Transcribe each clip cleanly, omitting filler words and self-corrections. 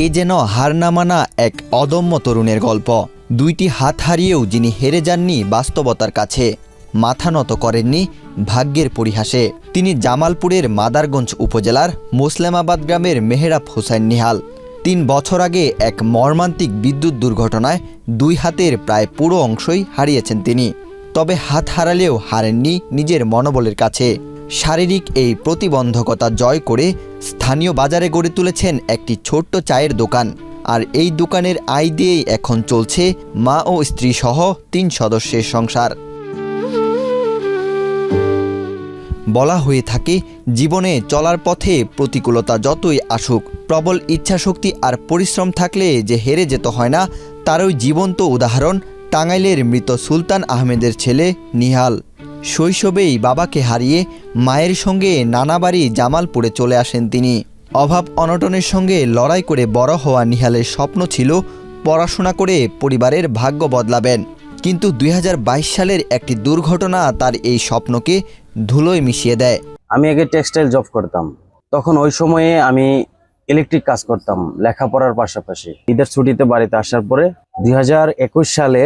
এ যেন হার না মানা এক অদম্য তরুণের গল্প। দুইটি হাত হারিয়েও যিনি হেরে যাননি বাস্তবতার কাছে, মাথা নত করেননি ভাগ্যের পরিহাসে। তিনি জামালপুরের মাদারগঞ্জ উপজেলার মুসলেমাবাদ গ্রামের মেহেরাব হোসাইন নিহাল। ৩ বছর আগে এক মর্মান্তিক বিদ্যুৎ দুর্ঘটনায় দুই হাতের প্রায় পুরো অংশই হারিয়েছেন তিনি। তবে হাত হারালেও হারেননি নিজের মনোবলের কাছে। শারীরিক এই প্রতিবন্ধকতা জয় করে স্থানীয় বাজারে গড়ে তুলেছেন একটি ছোট্ট চায়ের দোকান। আর এই দোকানের আয় দিয়েই এখন চলছে মা ও স্ত্রী সহ ৩ সদস্যের সংসার। বলা হয়ে থাকে, জীবনে চলার পথে প্রতিকূলতা যতই আসুক, প্রবল ইচ্ছাশক্তি আর পরিশ্রম থাকলে যে হেরে যেতে হয় না, তারই জীবন্ত উদাহরণ টাঙ্গাইলের মৃত সুলতান আহমেদের ছেলে নিহাল। শৈশবেই বাবাকে হারিয়ে মায়ের সঙ্গে নানা বাড়ি জামালপুরে চলে আসেন তিনি। অভাব অনটনের সঙ্গে লড়াই করে বড় হওয়া নিহালের স্বপ্ন ছিল পড়াশোনা করে পরিবারের ভাগ্য বদলাবেন। কিন্তু ২০২২ সালের একটি দুর্ঘটনা তার এই স্বপ্নকে ধুলোয় মিশিয়ে দেয়। আমি আগে টেক্সটাইল জব করতাম, তখন ওই সময়ে আমি ইলেকট্রিক কাজ করতাম লেখাপড়ার পাশাপাশি। ঈদের ছুটিতে বাড়িতে আসার পরে ২০২১ সালে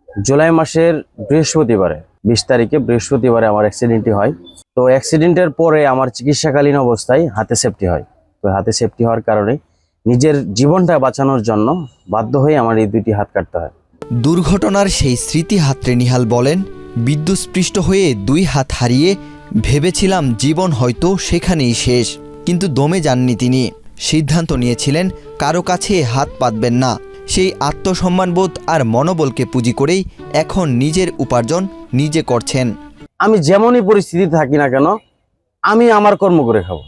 জুলাই মাসের বৃহস্পতিবারে ২০ তারিখে বৃহস্পতিবারে আমার অ্যাক্সিডেন্টটি হয়। তো অ্যাক্সিডেন্টের পরে আমার চিকিৎসাকালীন অবস্থায় হাতে সেফটি হয়। তো হাতে সেফটি হওয়ার কারণে নিজের জীবনটা বাঁচানোর জন্য বাধ্য হয়ে আমার এই দুইটি হাত কাটতে হয়। দুর্ঘটনার সেই স্মৃতি হাতড়ে নিহাল বলেন, বিদ্যুৎস্পৃষ্ট হয়ে 2 হাত হারিয়ে ভেবেছিলাম জীবন হয়তো সেখানেই শেষ। কিন্তু দমে যাননি তিনি। সিদ্ধান্ত নিয়েছিলেন কারো কাছে হাত পাতবেন না। সেই আত্মসম্মানবোধ আর মনোবলকে পুঁজি করেই এখন নিজের উপার্জন নিজে করছেন। আমি যেমনই পরিস্থিতি থাকি না কেন, আমি আমার কর্ম করে খাবো।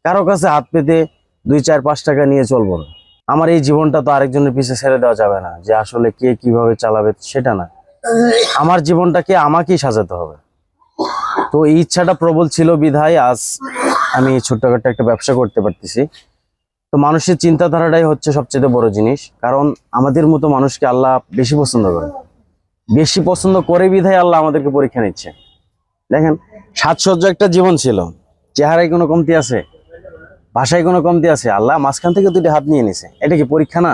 কারো কাছে হাত পেতে 2, 4, 5 টাকা নিয়ে চলবো না। আমার এই জীবনটা তো আরেকজনের পিছে ছেড়ে দেওয়া যাবে না, যে আসলে কে কিভাবে চালাবে সেটা না। আমার জীবনটাকে আমাকেই সাজাতে হবে। তো এই ইচ্ছাটা প্রবল ছিল বিধায় আজ আমি ছোট্টখাটো একটা ব্যবসা করতে পারতেছি। তো মানুষের চিন্তাধারাটাই হচ্ছে সবচেয়ে বড় জিনিস। কারণ আমাদের মতো মানুষকে আল্লাহ বেশি পছন্দ করে, বেশি পছন্দ করে বিধায় আল্লাহ আমাদেরকে পরীক্ষা নিচ্ছে। দেখেন, সাজসজ্জা একটা জীবন ছিল, চেহারায় কোনো কমতি আছে, ভাষায় কোনো কমতি আছে? আল্লাহ মাঝখান থেকে 2টি হাত নিয়ে নিছে, এটা কি পরীক্ষা না?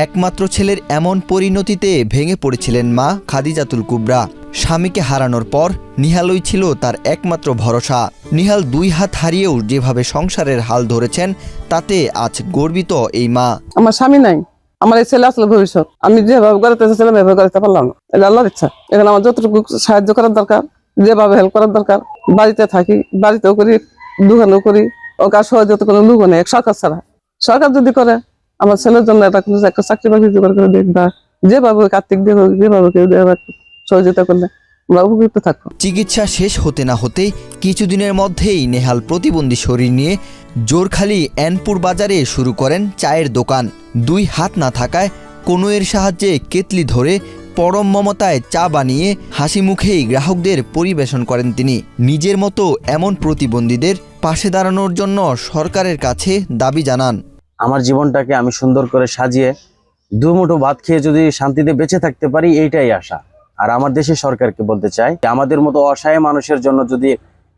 একমাত্র ছেলের এমন পরিণতিতে ভেঙে পড়েছিলেন মা খাদিজাতুল কুবরা। স্বামীকে হারানোর পর নিহালই ছিল তার একমাত্র ভরসা। নিহাল 2 হাত হারিয়েও যেভাবে সংসারের হাল ধরেছেন, তাতে আজ গর্বিত এই মা। আমার স্বামী নাই, আমার এই ছেলে আসলে ভবিষ্যৎ। আমি যেভাবে করতে চেয়েছিলাম এভাবে করতে পারলাম না, এটা আল্লাহর ইচ্ছা। এখানে আমার যতটুকু সাহায্য করার দরকার, যেভাবে হেল্প করার দরকার, বাড়িতে থাকি, বাড়িতেও করি, দোকানেও করি। ও কাজ সহযোগিতা কোনো লোক নেই সরকার ছাড়া। সরকার যদি করে আমার ছেলের জন্য একটা চাকরি বাকরি জোগাড় করে দেখ, বা যেভাবে কার্তিক দিয়ে যেভাবে কেউ সহযোগিতা করলে আমরা উপকৃত থাকবো। চিকিৎসা শেষ হতে না হতেই কিছুদিনের মধ্যেই নেহাল প্রতিবন্ধী শরীর নিয়ে জোরখালি এনপুর বাজারে শুরু করেন চায়ের দোকান। 2 হাত না থাকায় কনুয়ের সাহায্যে কেতলি ধরে পরম মমতায় চা বানিয়ে হাসি মুখেই গ্রাহকদের পরিবেশন করেন তিনি। নিজের মতো এমন প্রতিবন্ধীদের পাশে দাঁড়ানোর জন্য সরকারের কাছে দাবি জানান। আমার জীবনটাকে আমি সুন্দর করে সাজিয়ে 2 মুঠো ভাত খেয়ে যদি শান্তিতে বেঁচে থাকতে পারি, এইটাই আশা। আর আমার দেশের সরকারকে বলতে চাই, আমাদের মতো অসহায় মানুষের জন্য যদি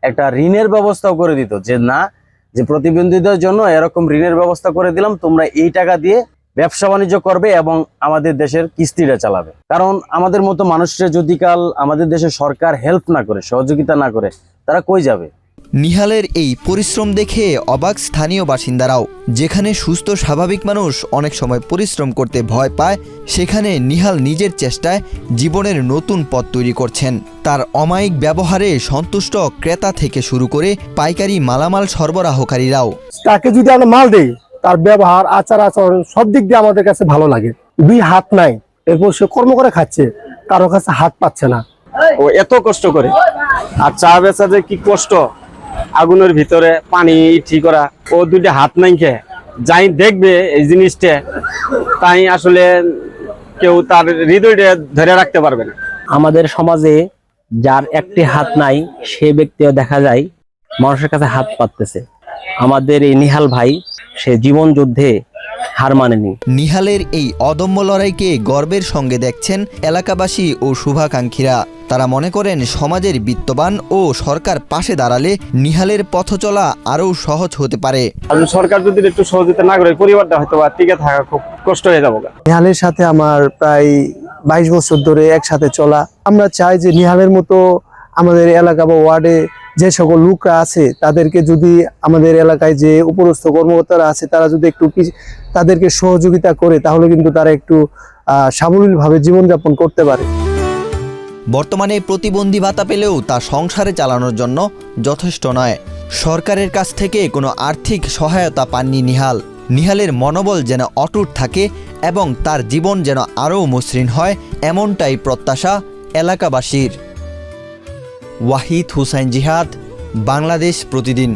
একটা ঋণের ব্যবস্থাও করে দিত, যে না, যে প্রতিবন্ধীদের জন্য এরকম ঋণের ব্যবস্থা করে দিলাম, তোমরা এই টাকা দিয়ে ব্যবসা বাণিজ্য করবে এবং আমাদের দেশের কিস্তিটা চালাবে। কারণ আমাদের মতো মানুষরা যদি কাল আমাদের দেশের সরকার হেল্প না করে, সহযোগিতা না করে, তারা কই যাবে? নিহালের এই পরিশ্রম দেখে অবাক স্থানীয় বাসিন্দারাও। যেখানে সুস্থ স্বাভাবিক মানুষ অনেক সময় পরিশ্রম করতে ভয় পায়, সেখানে নিহাল নিজের চেষ্টায় জীবনের নতুন পথ তৈরি করছেন। তার অমায়িক ব্যবহারে সন্তুষ্ট ক্রেতা থেকে শুরু করে পাইকারি মালামাল সরবরাহকারীরাও। তাকে যদি আমরা মাল দেই, তার ব্যবহার, আচার আচরণ সব দিক দিয়ে আমাদের কাছে ভালো লাগে। 2 হাত নাই, এরপর সে কর্ম করে খাচ্ছে, কারো কাছে হাত পাচ্ছে না। ও এত কষ্ট করে, আর চা বেচা যে কি কষ্ট, আগুনের ভিতরে পানি ঠিক করা, ও 2টা হাত নাই খেয়ে যাই দেখবে এই জিনিসটা, তাই আসলে কেউ তার হৃদয়টা ধরে রাখতে পারবে না। আমাদের সমাজে যার একটি হাত নাই, সে ব্যক্তিও দেখা যায় মানুষের কাছে হাত পাততেছে। আমাদের এই নিহাল ভাই, সে জীবন যুদ্ধে হার মানেনি। নিহালের এই অদম্য লড়াইকে গর্বের সঙ্গে দেখছেন এলাকাবাসী ও শুভাকাঙ্ক্ষীরা। তারা মনে করেন সমাজের বিত্তবান ও সরকার পাশে দাঁড়ালে নিহালের পথ চলা আরও সহজ হতে পারে। আর সরকার যদি একটু সহযোগিতা না করে পরিবারটা হয়তো বা টিকে থাকা খুব কষ্ট হয়ে যাবো। নিহালের সাথে আমার প্রায় 22 বছর ধরে একসাথে চলা। আমরা চাই যে নিহালের মতো আমাদের এলাকা বা ওয়ার্ডে যে সকল লোকরা আছে তাদেরকে যদি আমাদের এলাকায় যে উপরস্থ কর্মকর্তারা আছে তারা যদি একটু তাদেরকে সহযোগিতা করে তাহলে কিন্তু তারা একটু সাবলীলভাবে জীবনযাপন করতে পারে। বর্তমানে প্রতিবন্ধী ভাতা পেলেও তা সংসারে চালানোর জন্য যথেষ্ট নয়। সরকারের কাছ থেকে কোনো আর্থিক সহায়তা পাননি নিহাল। নিহালের মনোবল যেন অটুট থাকে এবং তার জীবন যেন আরও মসৃণ হয়, এমনটাই প্রত্যাশা এলাকাবাসীর। ওয়াহিদ হুসাইন জিহাদ, বাংলাদেশ প্রতিদিন।